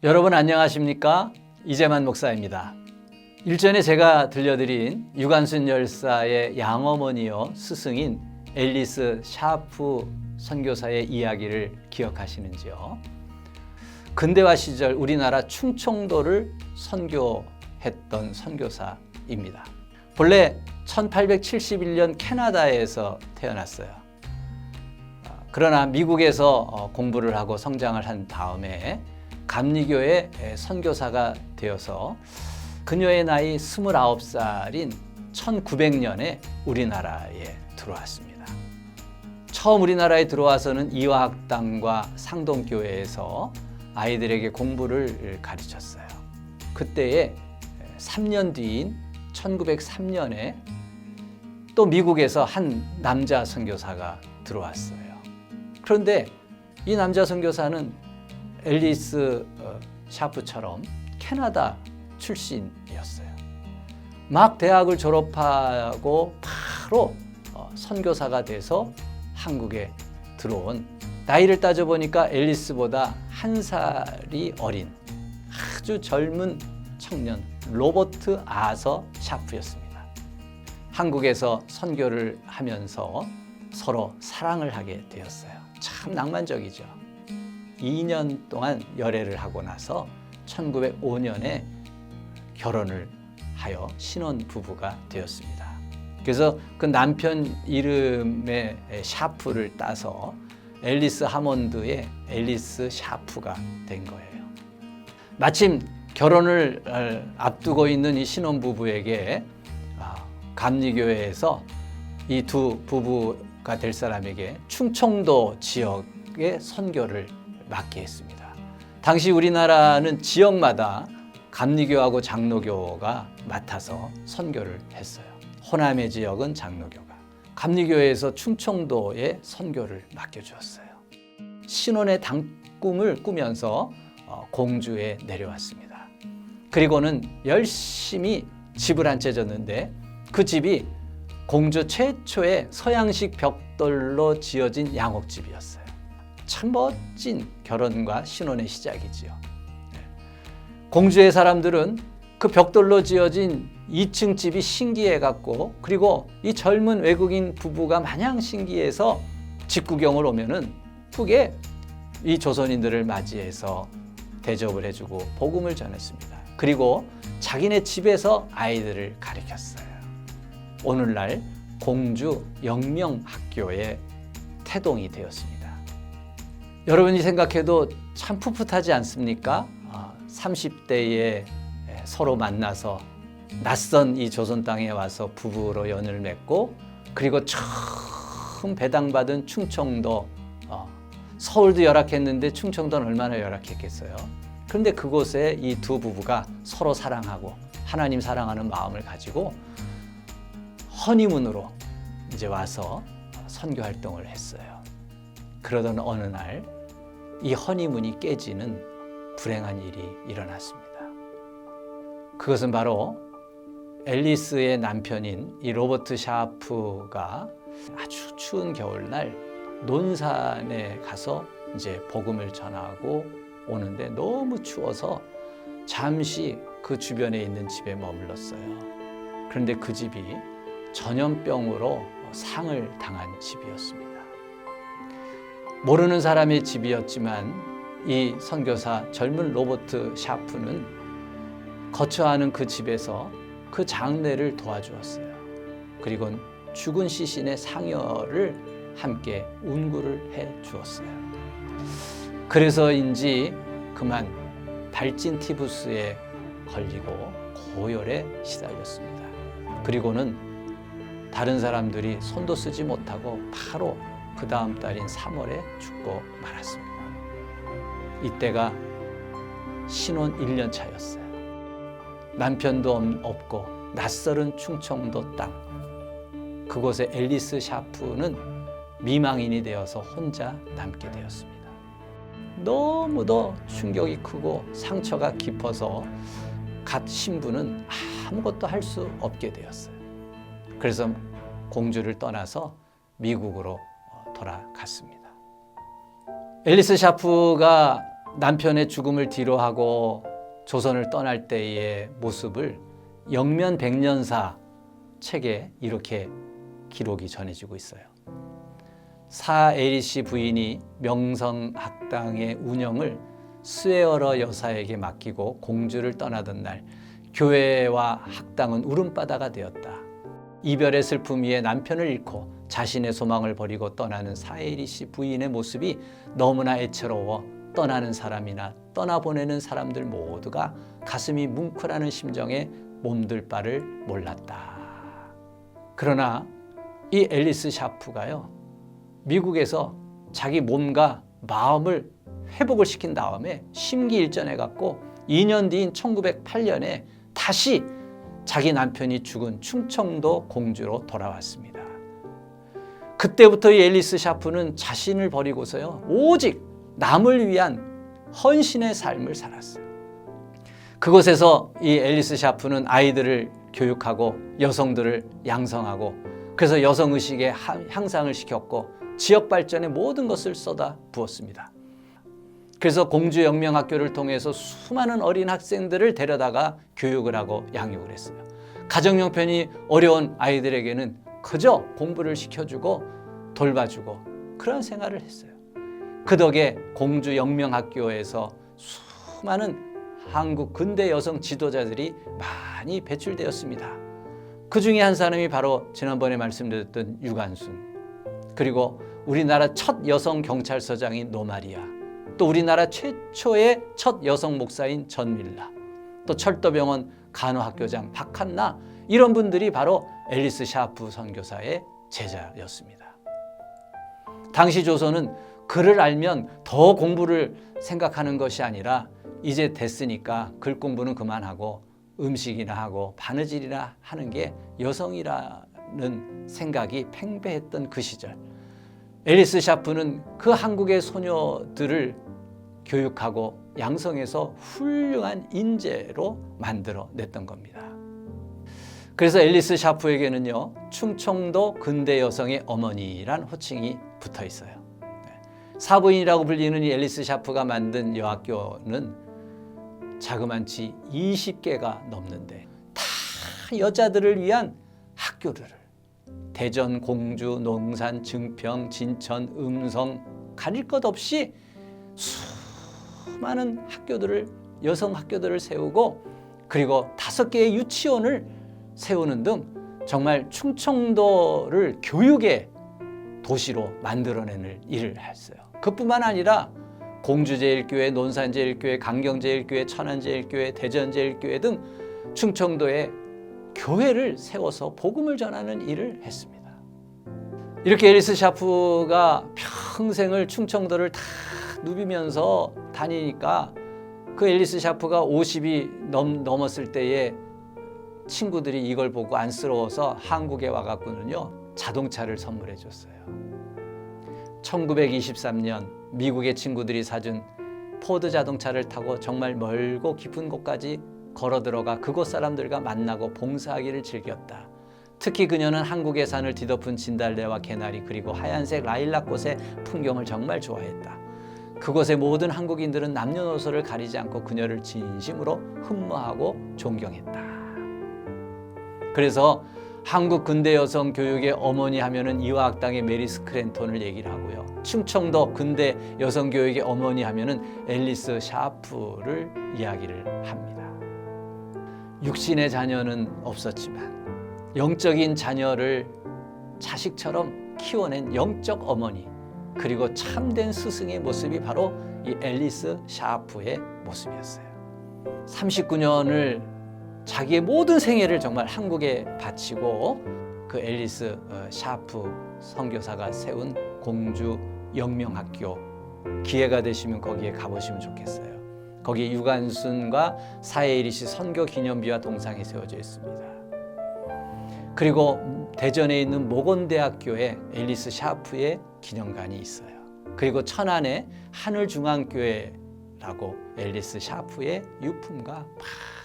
여러분 안녕하십니까? 이재만 목사입니다. 일전에 제가 들려드린 유관순 열사의 양어머니여 스승인 앨리스 샤프 선교사의 이야기를 기억하시는지요? 근대화 시절 우리나라 충청도를 선교했던 선교사입니다. 본래 1871년 캐나다에서 태어났어요. 그러나 미국에서 공부를 하고 성장을 한 다음에 감리교의 선교사가 되어서 그녀의 나이 29살인 1900년에 우리나라에 들어왔습니다. 처음 우리나라에 들어와서는 이화학당과 상동교회에서 아이들에게 공부를 가르쳤어요. 그때에 3년 뒤인 1903년에 또 미국에서 한 남자 선교사가 들어왔어요. 그런데 이 남자 선교사는 앨리스 샤프처럼 캐나다 출신이었어요. 막 대학을 졸업하고 바로 선교사가 돼서 한국에 들어온, 나이를 따져보니까 앨리스보다 1살이 어린 아주 젊은 청년 로버트 아서 샤프였습니다. 한국에서 선교를 하면서 서로 사랑을 하게 되었어요. 참 낭만적이죠. 2년 동안 열애를 하고 나서 1905년에 결혼을 하여 신혼 부부가 되었습니다. 그래서 그 남편 이름의 샤프를 따서 앨리스 하몬드의 앨리스 샤프가 된 거예요. 마침 결혼을 앞두고 있는 이 신혼 부부에게 감리교회에서 이 두 부부가 될 사람에게 충청도 지역의 선교를 맡게 했습니다. 당시 우리나라는 지역마다 감리교하고 장로교가 맡아서 선교를 했어요. 호남의 지역은 장로교가, 감리교회에서 충청도에 선교를 맡겨주었어요. 신혼의 당꿈을 꾸면서 공주에 내려왔습니다. 그리고는 열심히 집을 한 채 졌는데 그 집이 공주 최초의 서양식 벽돌로 지어진 양옥집이었어요. 참 멋진 결혼과 신혼의 시작이지요. 공주의 사람들은 그 벽돌로 지어진 2층 집이 신기해갖고, 그리고 이 젊은 외국인 부부가 마냥 신기해서 집구경을 오면은 푸게 이 조선인들을 맞이해서 대접을 해주고 복음을 전했습니다. 그리고 자기네 집에서 아이들을 가르쳤어요. 오늘날 공주 영명학교의 태동이 되었습니다. 여러분이 생각해도 참 풋풋하지 않습니까? 30대에 서로 만나서 낯선 이 조선 땅에 와서 부부로 연을 맺고, 그리고 처음 배당받은 충청도, 서울도 열악했는데 충청도는 얼마나 열악했겠어요. 그런데 그곳에 이 두 부부가 서로 사랑하고 하나님 사랑하는 마음을 가지고 허니문으로 이제 와서 선교 활동을 했어요. 그러던 어느 날 이 허니문이 깨지는 불행한 일이 일어났습니다. 그것은 바로 앨리스의 남편인 이 로버트 샤프가 아주 추운 겨울날 논산에 가서 이제 복음을 전하고 오는데 너무 추워서 잠시 그 주변에 있는 집에 머물렀어요. 그런데 그 집이 전염병으로 상을 당한 집이었습니다. 모르는 사람의 집이었지만 이 선교사 젊은 로버트 샤프는 거처하는 그 집에서 그 장례를 도와주었어요. 그리고 죽은 시신의 상여를 함께 운구를 해 주었어요. 그래서인지 그만 발진 티푸스에 걸리고 고열에 시달렸습니다. 그리고는 다른 사람들이 손도 쓰지 못하고 바로 그 다음 달인 3월에 죽고 말았습니다. 이때가 신혼 1년 차였어요. 남편도 없고 낯설은 충청도 땅, 그곳에 앨리스 샤프는 미망인이 되어서 혼자 남게 되었습니다. 너무도 충격이 크고 상처가 깊어서 갓 신부는 아무것도 할 수 없게 되었어요. 그래서 공주를 떠나서 미국으로 돌아갔습니다. 앨리스 샤프가 남편의 죽음을 뒤로하고 조선을 떠날 때의 모습을 영면백년사 책에 이렇게 기록이 전해지고 있어요. 사에리씨 부인이 명성학당의 운영을 스웨어러 여사에게 맡기고 공주를 떠나던 날 교회와 학당은 울음바다가 되었다. 이별의 슬픔 위에 남편을 잃고 자신의 소망을 버리고 떠나는 사에리씨 부인의 모습이 너무나 애처로워 떠나는 사람이나 떠나보내는 사람들 모두가 가슴이 뭉클하는 심정에 몸둘 바를 몰랐다. 그러나 이 앨리스 샤프가요, 미국에서 자기 몸과 마음을 회복을 시킨 다음에 심기일전해 갖고 2년 뒤인 1908년에 다시 자기 남편이 죽은 충청도 공주로 돌아왔습니다. 그때부터 이 앨리스 샤프는 자신을 버리고서요, 오직 남을 위한 헌신의 삶을 살았어요. 그곳에서 이 앨리스 샤프는 아이들을 교육하고 여성들을 양성하고, 그래서 여성의식에 향상을 시켰고 지역 발전에 모든 것을 쏟아 부었습니다. 그래서 공주영명학교를 통해서 수많은 어린 학생들을 데려다가 교육을 하고 양육을 했어요. 가정 형편이 어려운 아이들에게는 그저 공부를 시켜주고 돌봐주고 그런 생활을 했어요. 그 덕에 공주영명학교에서 수많은 한국 근대 여성 지도자들이 많이 배출되었습니다. 그 중에 한 사람이 바로 지난번에 말씀드렸던 유관순, 그리고 우리나라 첫 여성 경찰서장인 노마리아, 또 우리나라 최초의 첫 여성 목사인 전밀라, 또 철도병원 간호학교장 박한나, 이런 분들이 바로 앨리스 샤프 선교사의 제자였습니다. 당시 조선은 글을 알면 더 공부를 생각하는 것이 아니라 이제 됐으니까 글 공부는 그만하고 음식이나 하고 바느질이나 하는 게 여성이라는 생각이 팽배했던 그 시절, 앨리스 샤프는 그 한국의 소녀들을 교육하고 양성해서 훌륭한 인재로 만들어냈던 겁니다. 그래서 앨리스 샤프에게는요, 충청도 근대 여성의 어머니란 호칭이 붙어 있어요. 사부인이라고 불리는 이 앨리스 샤프가 만든 여학교는 자그만치 20개가 넘는데 다 여자들을 위한 학교들을, 대전, 공주, 농산, 증평, 진천, 음성 가릴 것 없이 수많은 학교들을, 여성 학교들을 세우고, 그리고 5개의 유치원을 세우는 등 정말 충청도를 교육의 도시로 만들어내는 일을 했어요. 그뿐만 아니라 공주제일교회, 논산제일교회, 강경제일교회, 천안제일교회, 대전제일교회 등 충청도에 교회를 세워서 복음을 전하는 일을 했습니다. 이렇게 앨리스 샤프가 평생을 충청도를 다 누비면서 다니니까 그 앨리스 샤프가 50이 넘었을 때에 친구들이 이걸 보고 안쓰러워서 한국에 와갖고는요, 자동차를 선물해 줬어요. 1923년 미국의 친구들이 사준 포드 자동차를 타고 정말 멀고 깊은 곳까지 걸어 들어가 그곳 사람들과 만나고 봉사하기를 즐겼다. 특히 그녀는 한국의 산을 뒤덮은 진달래와 개나리, 그리고 하얀색 라일락꽃의 풍경을 정말 좋아했다. 그곳의 모든 한국인들은 남녀노소를 가리지 않고 그녀를 진심으로 흠모하고 존경했다. 그래서 한국 근대 여성 교육의 어머니 하면은 이화학당의 메리 스크랜턴을 얘기를 하고요. 충청도 근대 여성 교육의 어머니 하면은 앨리스 샤프를 이야기를 합니다. 육신의 자녀는 없었지만 영적인 자녀를 자식처럼 키워낸 영적 어머니, 그리고 참된 스승의 모습이 바로 이 앨리스 샤프의 모습이었어요. 39년을 자기의 모든 생애를 정말 한국에 바치고 그 앨리스 샤프 선교사가 세운 공주 영명학교, 기회가 되시면 거기에 가보시면 좋겠어요. 거기에 유관순과 사에리시 선교 기념비와 동상이 세워져 있습니다. 그리고 대전에 있는 모건대학교에 앨리스 샤프의 기념관이 있어요. 그리고 천안에 하늘중앙교회라고 앨리스 샤프의 유품과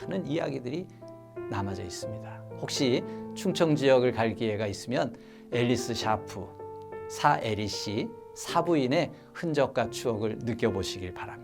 많은 이야기들이 남아져 있습니다. 혹시 충청 지역을 갈 기회가 있으면 앨리스 샤프, 사에리시 사부인의 흔적과 추억을 느껴보시길 바랍니다.